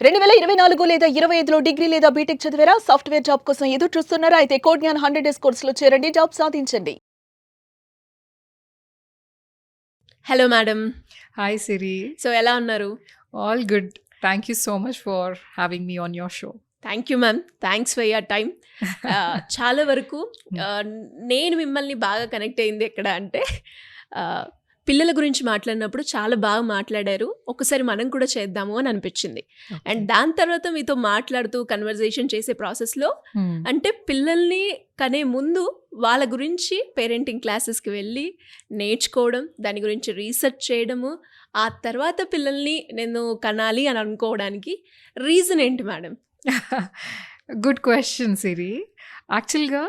2024 లేదా 25లో డిగ్రీ లేదా బీటెక్ చదివారా? సాఫ్ట్‌వేర్ జాబ్ కోసం ఎదురు చూస్తున్నారా? అయితే కోడ్ జ్ఞాన్ 100 డేస్ కోర్సులో చేరండి. జాబ్ సాధించండి. Hello madam. Hi Siri, so ఎలా ఉన్నారు? all good. Thank you so much for having me on your show. Thank you ma'am. Thanks for your time. చాలా వరకు ఆహ్, నేను మిమ్మల్ని బాగా కనెక్ట్ అయింది ఎక్కడ అంటే ఆహ్, పిల్లల గురించి మాట్లాడినప్పుడు చాలా బాగా మాట్లాడారు. ఒకసారి మనం కూడా చేద్దాము అని అనిపించింది. అండ్ దాని తర్వాత మీతో మాట్లాడుతూ కన్వర్జేషన్ చేసే ప్రాసెస్‌లో అంటే పిల్లల్ని కనే ముందు వాళ్ళ గురించి పేరెంటింగ్ క్లాసెస్‌కి వెళ్ళి నేర్చుకోవడం, దాని గురించి రీసెర్చ్ చేయడము, ఆ తర్వాత పిల్లల్ని నేను కనాలి అని అనుకోవడానికి రీజన్ ఏంటి మేడం? గుడ్ క్వశ్చన్ సిరి. యాక్చువల్గా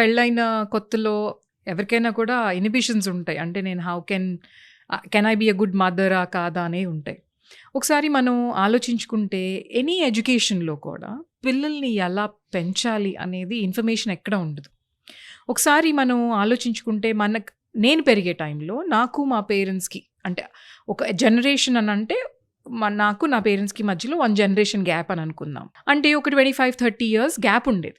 పెళ్ళైన కొత్తలో ఎవరికైనా కూడా ఇనిబిషన్స్ ఉంటాయి. అంటే నేను can I be a good మదరా కాదా అనేవి ఉంటాయి. ఒకసారి మనం ఆలోచించుకుంటే ఎనీ ఎడ్యుకేషన్లో కూడా పిల్లల్ని ఎలా పెంచాలి అనేది ఇన్ఫర్మేషన్ ఎక్కడ ఉండదు. ఒకసారి మనం ఆలోచించుకుంటే నేను పెరిగే టైంలో నాకు మా పేరెంట్స్కి అంటే ఒక జనరేషన్ అని అంటే నాకు నా పేరెంట్స్కి మధ్యలో 1 జనరేషన్ గ్యాప్ అని అనుకుందాం. అంటే ఒక 25-30 ఇయర్స్ గ్యాప్ ఉండేది.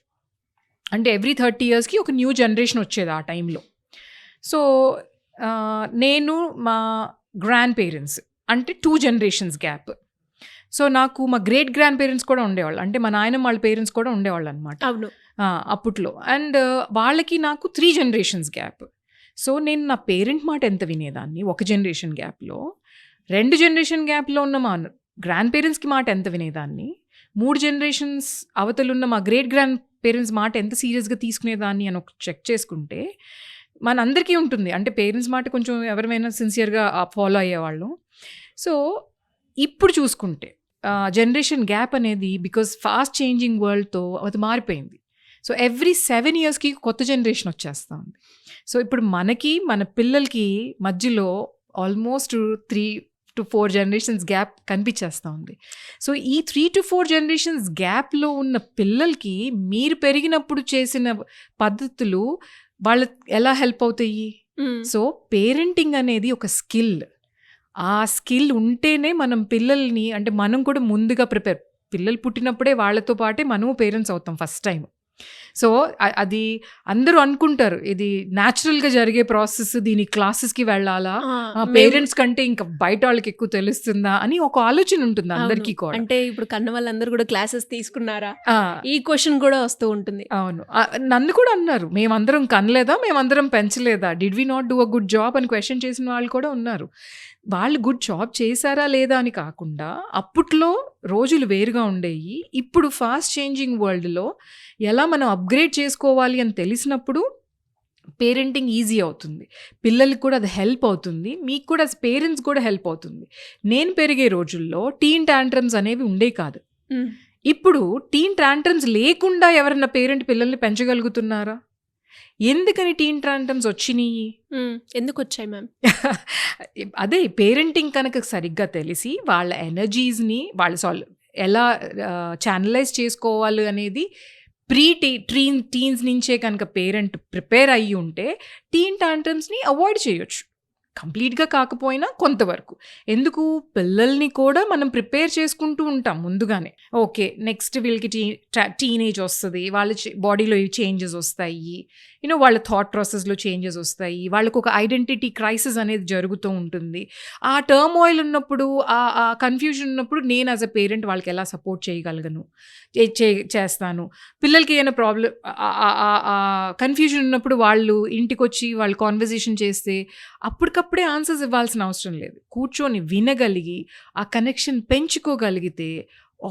అంటే ఎవ్రీ 30 ఇయర్స్కి ఒక న్యూ జనరేషన్ వచ్చేది ఆ టైంలో. సో నేను మా గ్రాండ్ పేరెంట్స్ అంటే 2 జనరేషన్స్ గ్యాప్. సో నాకు మా గ్రేట్ గ్రాండ్ పేరెంట్స్ కూడా ఉండేవాళ్ళు. అంటే మా నాయనమ్మ వాళ్ళ పేరెంట్స్ కూడా ఉండేవాళ్ళు అనమాట అవును. అప్పట్లో. అండ్ వాళ్ళకి నాకు 3 జనరేషన్స్ గ్యాప్. సో నేను నా పేరెంట్ మాట ఎంత వినేదాన్ని ఒక జనరేషన్ గ్యాప్లో, 2 జనరేషన్ గ్యాప్లో ఉన్న మా గ్రాండ్ పేరెంట్స్కి మాట ఎంత వినేదాన్ని, 3 జనరేషన్స్ అవతలున్న మా గ్రేట్ గ్రాండ్ పేరెంట్స్ మాట ఎంత సీరియస్గా తీసుకునేదాన్ని అని ఒక చెక్ చేసుకుంటే మనందరికీ ఉంటుంది. అంటే పేరెంట్స్ మాట కొంచెం ఎవరైనా సిన్సియర్గా ఫాలో అయ్యేవాళ్ళం. సో ఇప్పుడు చూసుకుంటే జనరేషన్ గ్యాప్ అనేది బికాస్ ఫాస్ట్ చేంజింగ్ వరల్డ్తో అది మారిపోయింది. సో ఎవ్రీ 7 ఇయర్స్కి కొత్త జనరేషన్ వచ్చేస్తూ ఉంది. సో ఇప్పుడు మన పిల్లలకి మధ్యలో ఆల్మోస్ట్ 3-4 జనరేషన్స్ గ్యాప్ కనిపించేస్తూ ఉంది. సో ఈ 3-4 జనరేషన్స్ గ్యాప్లో ఉన్న పిల్లలకి మీరు పెరిగినప్పుడు చేసిన పద్ధతులు వాళ్ళకి ఎలా హెల్ప్ అవుతాయి? సో పేరెంటింగ్ అనేది ఒక స్కిల్. ఆ స్కిల్ ఉంటేనే మనం పిల్లల్ని అంటే మనం కూడా ముందుగా పిల్లలు పుట్టినప్పుడే వాళ్ళతో పాటే మనము పేరెంట్స్ అవుతాం ఫస్ట్ టైం. సో అది అందరూ అనుకుంటారు ఇది న్యాచురల్గా జరిగే ప్రాసెస్, దీని క్లాసెస్కి వెళ్ళాలా, పేరెంట్స్ కంటే ఇంకా బయట వాళ్ళకి ఎక్కువ తెలుస్తుందా అని ఒక ఆలోచన ఉంటుంది అందరికీ కూడా. అంటే ఇప్పుడు కన్న వాళ్ళందరూ కూడా క్లాసెస్ తీసుకున్నారా, ఈ క్వశ్చన్ కూడా వస్తూ ఉంటుంది. అవును, నన్ను కూడా అన్నారు, మేమందరం కనలేదా, మేమందరం పెంచలేదా, did we not do a good job అని క్వశ్చన్ చేసిన వాళ్ళు కూడా ఉన్నారు. వాళ్ళు గుడ్ జాబ్ చేశారా లేదా అని కాకుండా అప్పట్లో రోజులు వేరుగా ఉండేవి. ఇప్పుడు ఫాస్ట్ చేంజింగ్ వరల్డ్లో ఎలా మనం అప్గ్రేడ్ చేసుకోవాలి అని తెలిసినప్పుడు పేరెంటింగ్ ఈజీ అవుతుంది, పిల్లలకి కూడా అది హెల్ప్ అవుతుంది, మీకు కూడా పేరెంట్స్ కూడా హెల్ప్ అవుతుంది. నేను పెరిగే రోజుల్లో టీన్ టాంట్రమ్స్ అనేవి ఉండే కాదు. ఇప్పుడు టీన్ టాంట్రమ్స్ లేకుండా ఎవరన్నా పేరెంట్ పిల్లల్ని పెంచగలుగుతున్నారా? ఎందుకని టీన్ టాంట్రమ్స్ వచ్చినాయి? ఎందుకు వచ్చాయి మ్యామ్? అదే పేరెంటింగ్ కనుక సరిగ్గా తెలిసి వాళ్ళ ఎనర్జీస్ని వాళ్ళు ఎలా ఛానలైజ్ చేసుకోవాలి అనేది టీన్స్ నుంచే కనుక పేరెంట్ ప్రిపేర్ అయ్యి ఉంటే టీన్ టాంట్రమ్స్ని అవాయిడ్ చేయొచ్చు. కంప్లీట్గా కాకపోయినా కొంతవరకు. ఎందుకు, పిల్లల్ని కూడా మనం ప్రిపేర్ చేసుకుంటూ ఉంటాం ముందుగానే. ఓకే, నెక్స్ట్ వీళ్ళకి టీనేజ్ వస్తుంది, వాళ్ళ బాడీలో చేంజెస్ వస్తాయి, వాళ్ళ థాట్ ప్రాసెస్లో చేంజెస్ వస్తాయి, వాళ్ళకు ఒక ఐడెంటిటీ క్రైసిస్ అనేది జరుగుతూ ఉంటుంది. ఆ టర్మాయిల్ ఉన్నప్పుడు, ఆ కన్ఫ్యూజన్ ఉన్నప్పుడు నేను యాజ్ అ పేరెంట్ వాళ్ళకి ఎలా సపోర్ట్ చేయగలను, చేస్తాను. పిల్లలకి ఏమైనా ప్రాబ్లం, కన్ఫ్యూజన్ ఉన్నప్పుడు వాళ్ళు ఇంటికి వచ్చి వాళ్ళు కాన్వర్జేషన్ చేస్తే అప్పటికప్పుడే ఆన్సర్స్ ఇవ్వాల్సిన అవసరం లేదు. కూర్చొని వినగలిగి ఆ కనెక్షన్ పెంచుకోగలిగితే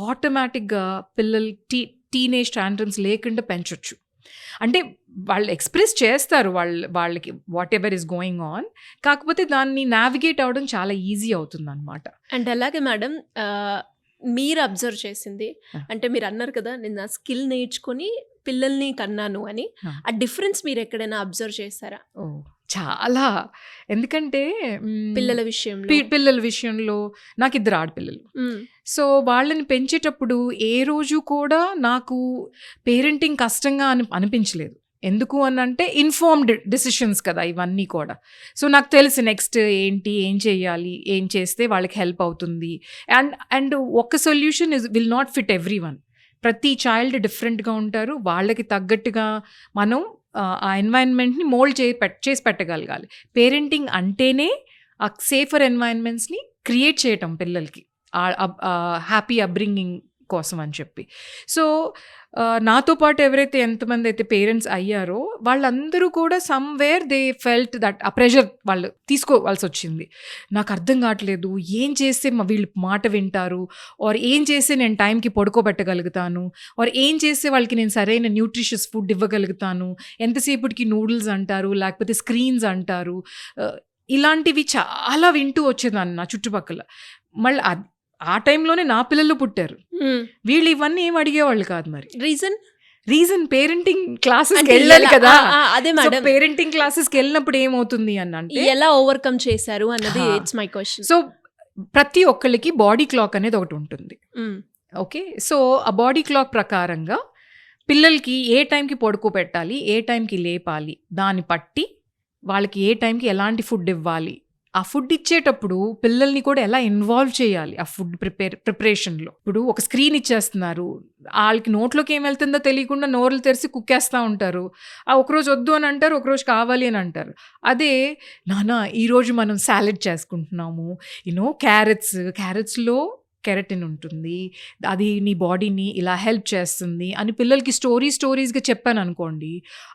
ఆటోమేటిక్గా పిల్లలు టీనేజ్ టాంట్రమ్స్ లేకుండా పెంచొచ్చు. అంటే వాళ్ళు ఎక్స్ప్రెస్ చేస్తారు వాళ్ళకి what ever is going on, కాకపోతే దాన్ని నావిగేట్ అవ్వడం చాలా ఈజీ అవుతుంది అనమాట. అండ్ అలాగే మేడం, మీరు అబ్జర్వ్ చేసింది అంటే మీరు అన్నారు కదా, నేను నా స్కిల్ నేర్చుకొని పిల్లల్ని కన్నాను అని, ఆ డిఫరెన్స్ మీరు ఎక్కడైనా అబ్జర్వ్ చేస్తారా? చాలా. ఎందుకంటే పిల్లల విషయంలో నాకు 2 ఆడపిల్లలు. సో వాళ్ళని పెంచేటప్పుడు ఏ రోజు కూడా నాకు పేరెంటింగ్ కష్టంగా అనిపించలేదు. ఎందుకు అని అంటే ఇన్ఫార్మ్డ్ డిసిషన్స్ కదా ఇవన్నీ కూడా. సో నాకు తెలుసు నెక్స్ట్ ఏంటి, ఏం చేయాలి, ఏం చేస్తే వాళ్ళకి హెల్ప్ అవుతుంది. అండ్ ఒక solution will not fit every one. ప్రతి చైల్డ్ డిఫరెంట్గా ఉంటారు. వాళ్ళకి తగ్గట్టుగా మనం ఆ ఎన్వైరన్మెంట్ని మోల్డ్ చేసి పెట్టగలగాలి. పేరెంటింగ్ అంటేనే ఆ సేఫర్ ఎన్వైరన్మెంట్స్ని క్రియేట్ చేయటం పిల్లలకి, హ్యాపీ అప్బ్రింగింగ్ కోసం అని చెప్పి. సో నాతో పాటు ఎవరైతే ఎంతమంది అయితే పేరెంట్స్ అయ్యారో వాళ్ళందరూ కూడా సమ్వేర్ దే ఫెల్ట్ దట్ ఆ ప్రెషర్ వాళ్ళు తీసుకోవాల్సి వచ్చింది. నాకు అర్థం కావట్లేదు, ఏం చేస్తే వీళ్ళు మాట వింటారు, ఆర్ ఏం చేస్తే నేను టైంకి పడుకోబెట్టగలుగుతాను, ఆర్ ఏం చేస్తే వాళ్ళకి నేను సరైన న్యూట్రిషియస్ ఫుడ్ ఇవ్వగలుగుతాను, ఎంతసేపటికి నూడిల్స్ అంటారు, లేకపోతే స్క్రీన్స్ అంటారు. ఇలాంటివి చాలా వింటూ వచ్చేదాన్ని నా చుట్టుపక్కల. మళ్ళీ ఆ టైంలోనే నా పిల్లలు పుట్టారు. వీళ్ళు ఇవన్నీ ఏం అడిగేవాళ్ళు కాదు. మరి రీజన్ పేరెంటింగ్ క్లాసెస్కి వెళ్ళాలి కదా. అదే మేడం, పేరెంటింగ్ క్లాసెస్కి వెళ్ళినప్పుడు ఏమవుతుంది అని అంటే ఎలా ఓవర్కమ్ చేశారు అన్నది ఇట్స్ మై క్వశ్చన్. సో ప్రతి ఒక్కళ్ళకి బాడీ క్లాక్ అనేది ఒకటి ఉంటుంది. ఓకే, సో ఆ బాడీ క్లాక్ ప్రకారంగా పిల్లలకి ఏ టైంకి పడుకోబెట్టాలి, ఏ టైంకి లేపాలి, దాన్ని బట్టి వాళ్ళకి ఏ టైంకి ఎలాంటి ఫుడ్ ఇవ్వాలి, ఆ ఫుడ్ ఇచ్చేటప్పుడు పిల్లల్ని కూడా ఎలా ఇన్వాల్వ్ చేయాలి ఆ ఫుడ్ ప్రిపరేషన్లో. ఇప్పుడు ఒక స్క్రీన్ ఇచ్చేస్తున్నారు, వాళ్ళకి నోట్లోకి ఏం వెళ్తుందో తెలియకుండా నోరులు తెరిచి కుక్కేస్తూ ఉంటారు. ఒకరోజు వద్దు అని అంటారు, ఒకరోజు కావాలి అని అంటారు. అదే నానా ఈరోజు మనం సాలెడ్ చేసుకుంటున్నాము, క్యారెట్స్లో కెరటిన్ ఉంటుంది, అది నీ బాడీని ఇలా హెల్ప్ చేస్తుంది అని పిల్లలకి స్టోరీస్గా చెప్పాను అనుకోండి,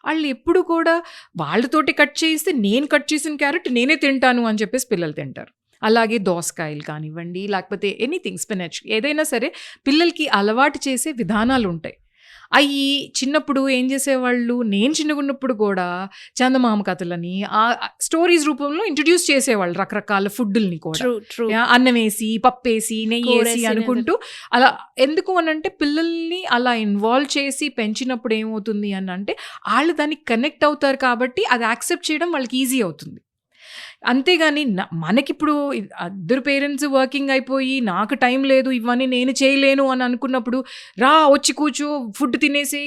వాళ్ళు ఎప్పుడు కూడా వాళ్ళతోటి కట్ చేయిస్తే నేను కట్ చేసిన క్యారెట్ నేనే తింటాను అని చెప్పేసి పిల్లలు తింటారు. అలాగే దోసకాయలు కానివ్వండి, లేకపోతే ఎనీథింగ్, స్పినచ్, ఏదైనా సరే పిల్లలకి అలవాటు చేసే విధానాలు ఉంటాయి. అవి చిన్నప్పుడు ఏం చేసేవాళ్ళు, నేను చిన్నగున్నప్పుడు కూడా చందమామ కథలని ఆ స్టోరీస్ రూపంలో ఇంట్రడ్యూస్ చేసేవాళ్ళు రకరకాల ఫుడ్ని కూడా. అన్నం వేసి, పప్పు వేసి, నెయ్యి వేసి అనుకుంటూ అలా. ఎందుకు అని అంటే పిల్లల్ని అలా ఇన్వాల్వ్ చేసి పెంచినప్పుడు ఏమవుతుంది అని అంటే వాళ్ళు దానికి కనెక్ట్ అవుతారు కాబట్టి అది యాక్సెప్ట్ చేయడం వాళ్ళకి ఈజీ అవుతుంది. అంతేగాని మనకిప్పుడు ఇద్దరు పేరెంట్స్ వర్కింగ్ అయిపోయి నాకు టైం లేదు, ఇవన్నీ నేను చేయలేను అని అనుకున్నప్పుడు రా వచ్చి కూర్చో, ఫుడ్ తినేసి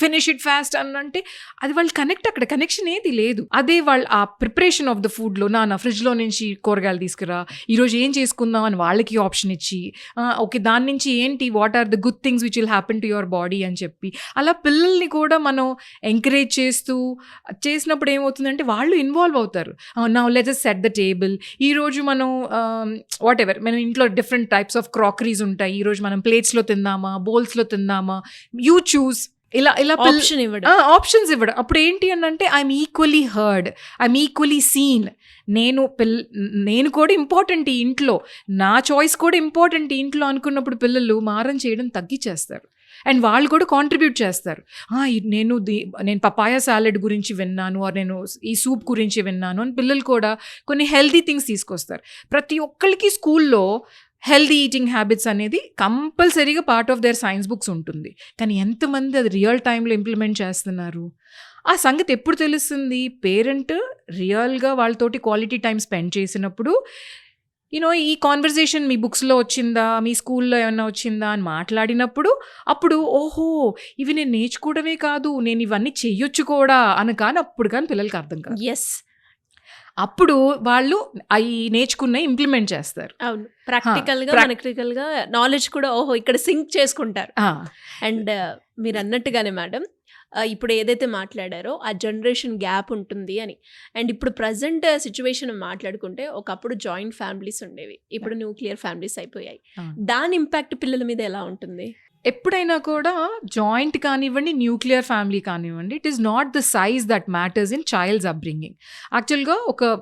ఫినిష్ ఇట్ ఫాస్ట్ అని అంటే అది వాళ్ళు అక్కడ కనెక్షన్ ఏది లేదు. అదే వాళ్ళు ఆ ప్రిపరేషన్ ఆఫ్ ద ఫుడ్లో నా ఫ్రిడ్జ్లో నుంచి కూరగాయలు తీసుకురా, ఈరోజు ఏం చేసుకుందాం అని వాళ్ళకి ఆప్షన్ ఇచ్చి, ఓకే దాని నుంచి ఏంటి, what are the good things which will happen to your body అని చెప్పి అలా పిల్లల్ని కూడా మనం ఎంకరేజ్ చేసినప్పుడు ఏమవుతుందంటే వాళ్ళు ఇన్వాల్వ్ అవుతారు. Now let's just set the table. ఈరోజు మనం వాట్ ఎవర్, మనం ఇంట్లో డిఫరెంట్ టైప్స్ ఆఫ్ క్రాకరీస్ ఉంటాయి, ఈరోజు మనం ప్లేట్స్లో తిందామా, బౌల్స్లో తిందామా, యూ చూస్. ఇలా ఆప్షన్స్ ఇవ్వడం. అప్పుడు ఏంటి అని అంటే I'm equally heard, I'm equally seen. నేను కూడా ఇంపార్టెంట్ ఈ ఇంట్లో, నా చాయిస్ కూడా ఇంపార్టెంట్ ఈ ఇంట్లో అనుకున్నప్పుడు పిల్లలు మారం చేయడం తగ్గించేస్తారు. అండ్ వాళ్ళు కూడా కాంట్రిబ్యూట్ చేస్తారు. నేను పపాయా సాలెడ్ గురించి విన్నాను, ఆర్ నేను ఈ సూప్ గురించి విన్నాను అని పిల్లలు కూడా కొన్ని హెల్తీ థింగ్స్ తీసుకొస్తారు. ప్రతి ఒక్కరికి స్కూల్లో హెల్దీ ఈటింగ్ హ్యాబిట్స్ అనేది కంపల్సరీగా part of their science books ఉంటుంది. కానీ ఎంతమంది అది రియల్ టైంలో ఇంప్లిమెంట్ చేస్తున్నారు? ఆ సంగతి ఎప్పుడు తెలుస్తుంది? పేరెంట్ రియల్గా వాళ్ళతోటి క్వాలిటీ టైం స్పెండ్ చేసినప్పుడు, ఈ కాన్వర్జేషన్ మీ బుక్స్లో వచ్చిందా, మీ స్కూల్లో ఏమన్నా వచ్చిందా అని మాట్లాడినప్పుడు, అప్పుడు ఓహో ఇవి నేను నేర్చుకోవడమే కాదు, నేను ఇవన్నీ చెయ్యొచ్చు కూడా కానీ అప్పుడు కానీ పిల్లలకి అర్థం కాదు. ఎస్, అప్పుడు వాళ్ళు అవి నేర్చుకున్న ఇంప్లిమెంట్ చేస్తారు. అవును, ప్రాక్టికల్గా నాలెడ్జ్ కూడా ఓహో ఇక్కడ సింక్ చేసుకుంటారు. అండ్ మీరు అన్నట్టుగానే మేడం, ఇప్పుడు ఏదైతే మాట్లాడారో ఆ జనరేషన్ గ్యాప్ ఉంటుంది అని. అండ్ ఇప్పుడు ప్రజెంట్ సిచ్యువేషన్ మాట్లాడుకుంటే ఒకప్పుడు జాయింట్ ఫ్యామిలీస్ ఉండేవి, ఇప్పుడు న్యూక్లియర్ ఫ్యామిలీస్ అయిపోయాయి. దాని ఇంపాక్ట్ పిల్లల మీద ఎలా ఉంటుంది? ఎప్పుడైనా కూడా జాయింట్ కానివ్వండి, న్యూక్లియర్ ఫ్యామిలీ కానివ్వండి, it is not the size that matters in child's upbringing. యాక్చువల్గా ఒక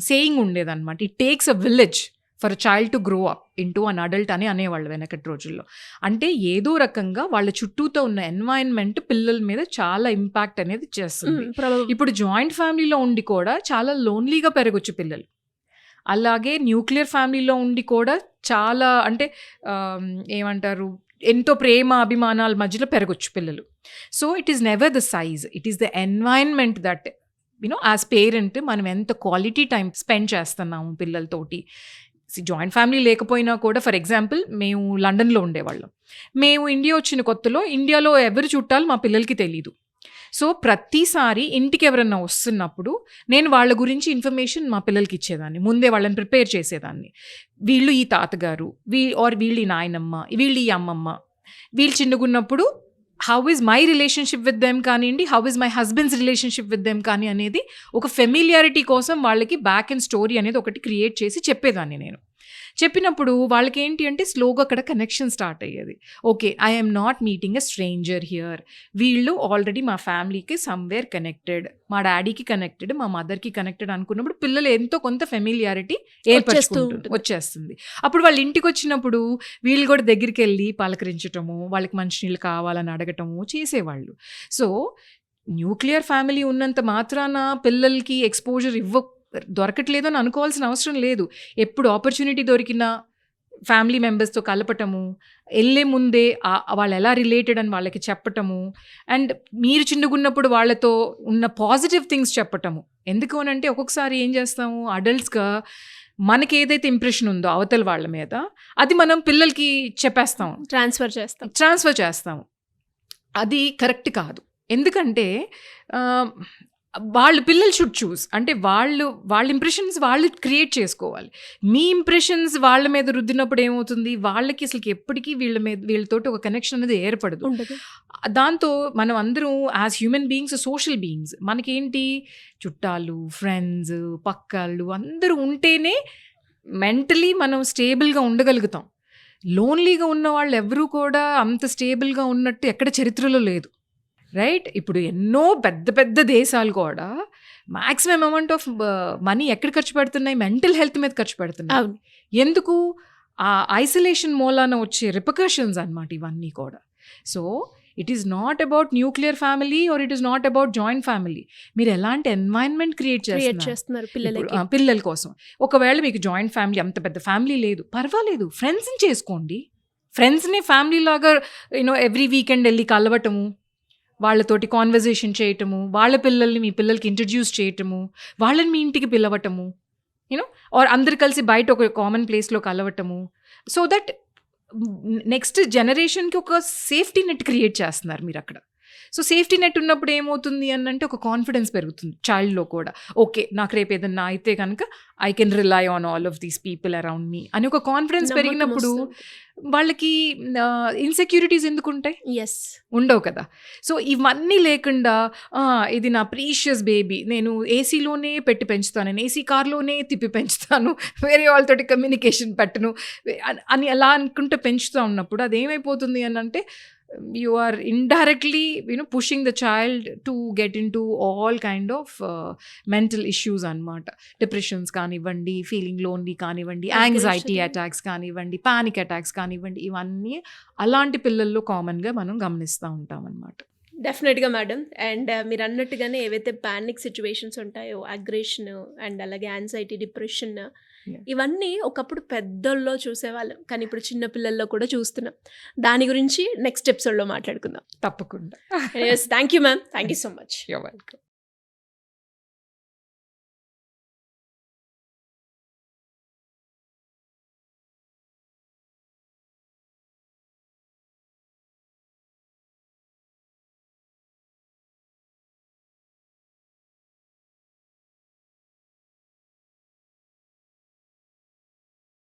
సేయింగ్ ఉండేదన్నమాట, it takes a village for a child to grow up into an adult అని అనేవాళ్ళు వెనకటి రోజుల్లో. అంటే ఏదో రకంగా వాళ్ళ చుట్టూతో ఉన్న ఎన్వైరన్మెంట్ పిల్లల మీద చాలా ఇంపాక్ట్ అనేది చేస్తుంది. ఇప్పుడు జాయింట్ ఫ్యామిలీలో ఉండి కూడా చాలా లోన్లీగా పెరగొచ్చు పిల్లలు. అలాగే న్యూక్లియర్ ఫ్యామిలీలో ఉండి కూడా చాలా అంటే ఏమంటారు, ఎంతో ప్రేమ అభిమానాల మధ్యలో పెరగొచ్చు పిల్లలు. So it is never the size, it is the environment that as parent మనం ఎంత క్వాలిటీ టైం స్పెండ్ చేస్తున్నాము పిల్లలతోటి. జాయింట్ ఫ్యామిలీ లేకపోయినా కూడా, ఫర్ ఎగ్జాంపుల్ మేము లండన్లో ఉండేవాళ్ళం, మేము ఇండియా వచ్చిన కొత్తలో ఇండియాలో ఎవరు చుట్టాలు మా పిల్లలకి తెలీదు. సో ప్రతిసారి ఇంటికి ఎవరన్నా వస్తున్నప్పుడు నేను వాళ్ళ గురించి ఇన్ఫర్మేషన్ మా పిల్లలకి ఇచ్చేదాన్ని, ముందే వాళ్ళని ప్రిపేర్ చేసేదాన్ని. వీళ్ళు ఈ తాతగారు, వీళ్ళు ఈ నాయనమ్మ, వీళ్ళు ఈ అమ్మమ్మ, వీళ్ళు చిన్నగున్నప్పుడు how is my relationship with them కానివ్వండి, how is my husband's relationship with them కానీ అనేది ఒక ఫెమిలియారిటీ కోసం వాళ్ళకి బ్యాక్ అండ్ స్టోరీ అనేది ఒకటి క్రియేట్ చేసి చెప్పేదాన్ని నేను. చెప్పినప్పుడు వాళ్ళకి ఏంటి అంటే స్లోగా అక్కడ కనెక్షన్ స్టార్ట్ అయ్యేది. Okay, I'm not meeting a stranger here, వీళ్ళు ఆల్రెడీ మా ఫ్యామిలీకి సమ్వేర్ కనెక్టెడ్, మా డాడీకి కనెక్టెడ్, మా మదర్కి కనెక్టెడ్ అనుకున్నప్పుడు పిల్లలు ఎంతో కొంత ఫెమిలియారిటీ వచ్చేస్తుంది. అప్పుడు వాళ్ళ ఇంటికి వచ్చినప్పుడు వీళ్ళు కూడా దగ్గరికి వెళ్ళి పలకరించటము, వాళ్ళకి మంచినీళ్ళు కావాలని అడగటము చేసేవాళ్ళు. సో న్యూక్లియర్ ఫ్యామిలీ ఉన్నంత మాత్రాన పిల్లలకి ఎక్స్పోజర్ దొరకట్లేదు అని అనుకోవాల్సిన అవసరం లేదు. ఎప్పుడు ఆపర్చునిటీ దొరికినా ఫ్యామిలీ మెంబర్స్తో కలపటము, వెళ్ళే ముందే వాళ్ళు ఎలా రిలేటెడ్ అని వాళ్ళకి చెప్పటము, అండ్ మీరు చిన్నగున్నప్పుడు వాళ్ళతో ఉన్న పాజిటివ్ థింగ్స్ చెప్పటము. ఎందుకు అని అంటే ఒక్కొక్కసారి ఏం చేస్తాము, అడల్ట్స్గా మనకి ఏదైతే ఇంప్రెషన్ ఉందో అవతల వాళ్ళ మీద అది మనం పిల్లలకి చెప్పేస్తాం, ట్రాన్స్ఫర్ చేస్తాము. అది కరెక్ట్ కాదు. ఎందుకంటే వాళ్ళు పిల్లలు షుడ్ చూస్, అంటే వాళ్ళ ఇంప్రెషన్స్ వాళ్ళు క్రియేట్ చేసుకోవాలి. మీ ఇంప్రెషన్స్ వాళ్ళ మీద రుద్దినప్పుడు ఏమవుతుంది, వాళ్ళకి అసలు ఎప్పటికీ వీళ్ళతోటి ఒక కనెక్షన్ అనేది ఏర్పడదు. దాంతో మనం అందరం as human beings social beings, మనకేంటి చుట్టాలు, ఫ్రెండ్స్, పక్కళ్ళు అందరూ ఉంటేనే మెంటలీ మనం స్టేబుల్గా ఉండగలుగుతాం. లోన్లీగా ఉన్న వాళ్ళు ఎవరూ కూడా అంత స్టేబుల్గా ఉన్నట్టు ఎక్కడ చరిత్రలో లేదు, రైట్? ఇప్పుడు ఎన్నో పెద్ద పెద్ద దేశాలు కూడా మ్యాక్సిమం అమౌంట్ ఆఫ్ మనీ ఎక్కడ ఖర్చు పెడుతున్నాయి, మెంటల్ హెల్త్ మీద ఖర్చు పెడుతున్నాయి. ఎందుకు? ఆ ఐసోలేషన్ మూలాన వచ్చే రిపర్కషన్స్ అన్నమాట ఇవన్నీ కూడా. So it is not about nuclear family or it is not about joint family. మీరు ఎలాంటి ఎన్వైరన్మెంట్ క్రియేట్ చేస్తున్నారు పిల్లల కోసం. ఒకవేళ మీకు జాయింట్ ఫ్యామిలీ, అంత పెద్ద ఫ్యామిలీ లేదు, పర్వాలేదు, ఫ్రెండ్స్ని చేసుకోండి. ఫ్రెండ్స్ని ఫ్యామిలీ లాగా ఎవ్రీ వీకెండ్ వెళ్ళి కలవటము, వాళ్ళతోటి కాన్వర్జేషన్ చేయటము, వాళ్ళ పిల్లల్ని మీ పిల్లలకి ఇంట్రడ్యూస్ చేయటము, వాళ్ళని మీ ఇంటికి పిలవటము, ఆర్ అందరు కలిసి బయట ఒక కామన్ ప్లేస్లో కలవటము. సో దట్ నెక్స్ట్ జనరేషన్కి ఒక సేఫ్టీ నెట్ క్రియేట్ చేస్తున్నారు మీరు అక్కడ. సో సేఫ్టీ నెట్ ఉన్నప్పుడు ఏమవుతుంది అని అంటే ఒక కాన్ఫిడెన్స్ పెరుగుతుంది చైల్డ్లో కూడా. ఓకే, నాకు రేపు ఏదన్నా అయితే కనుక I can rely on all of these people around me అని ఒక కాన్ఫిడెన్స్ పెరిగినప్పుడు వాళ్ళకి ఇన్సెక్యూరిటీస్ ఎందుకు ఉంటాయి? ఉండవు కదా. సో ఇవన్నీ లేకుండా ఇది నా ప్రీషియస్ బేబీ, నేను ఏసీలోనే పెట్టి పెంచుతాను, నేను ఏసీ కార్లోనే తిప్పి పెంచుతాను, వేరే వాళ్ళతోటి కమ్యూనికేషన్ పెట్టను అని అలా అనుకుంటే పెంచుతూ ఉన్నప్పుడు అదేమైపోతుంది అని అంటే you are indirectly pushing the child to get into all kind of mental issues annamata. Depressions kanivandi, feeling lonely kanivandi, anxiety attacks kanivandi, panic attacks kanivandi, ivanni alanti pillallo common ga manam gamanistha untam annamata. డెఫినెట్గా madam. And మీరు అన్నట్టుగానే ఏవైతే panic situations ఉంటాయో, aggression and అలాగే anxiety, depression, ఇవన్నీ ఒకప్పుడు పెద్దల్లో చూసేవాళ్ళం, కానీ ఇప్పుడు చిన్న పిల్లల్లో కూడా చూస్తున్నాం. దాని గురించి నెక్స్ట్ ఎపిసోడ్లో మాట్లాడుకుందాం తప్పకుండా. Thank you ma'am, thank you so much. You're welcome.